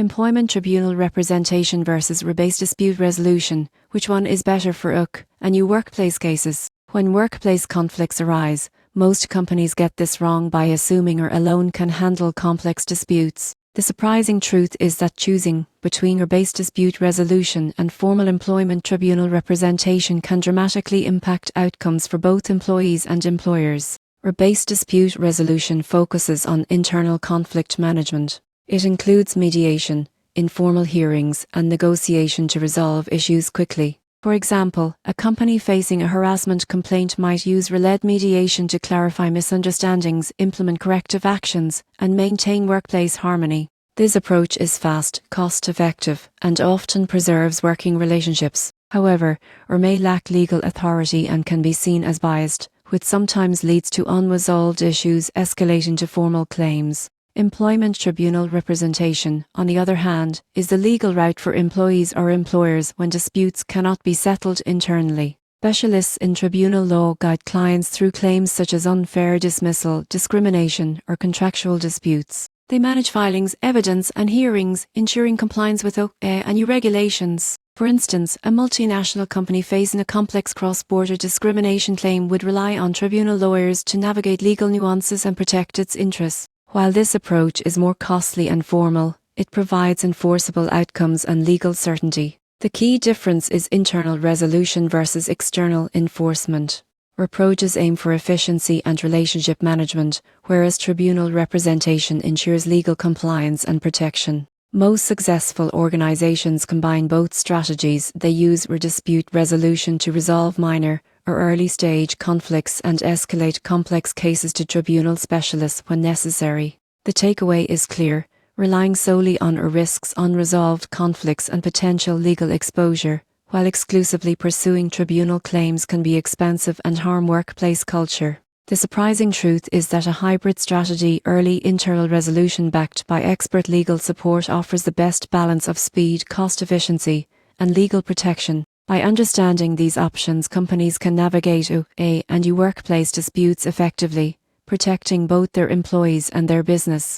Employment tribunal representation versus rebate dispute resolution. Which one is better for UK and new workplace cases? When workplace conflicts arise, most companies get this wrong by assuming or alone can handle complex disputes. The surprising truth is that choosing between rebate dispute resolution and formal employment tribunal representation can dramatically impact outcomes for both employees and employers. Rebate dispute resolution focuses on internal conflict management. It includes mediation, informal hearings, and negotiation to resolve issues quickly. For example, a company facing a harassment complaint might use relayed mediation to clarify misunderstandings, implement corrective actions, and maintain workplace harmony. This approach is fast, cost-effective, and often preserves working relationships. However, or may lack legal authority and can be seen as biased, which sometimes leads to unresolved issues escalating to formal claims. Employment tribunal representation, on the other hand, is the legal route for employees or employers when disputes cannot be settled internally. Specialists in tribunal law guide clients through claims such as unfair dismissal, discrimination, or contractual disputes. They manage filings, evidence, and hearings, ensuring compliance with UK and EU regulations. For instance, a multinational company facing a complex cross-border discrimination claim would rely on tribunal lawyers to navigate legal nuances and protect its interests. While this approach is more costly and formal, it provides enforceable outcomes and legal certainty. The key difference is internal resolution versus external enforcement. Approaches aim for efficiency and relationship management, whereas tribunal representation ensures legal compliance and protection. Most successful organizations combine both strategies. They use dispute resolution to resolve minor or early-stage conflicts and escalate complex cases to tribunal specialists when necessary. The takeaway is clear: relying solely on risks unresolved conflicts and potential legal exposure, while exclusively pursuing tribunal claims can be expensive and harm workplace culture. The surprising truth is that a hybrid strategy, early internal resolution backed by expert legal support, offers the best balance of speed, cost efficiency, and legal protection. By understanding these options, companies can navigate UK and EU workplace disputes effectively, protecting both their employees and their business.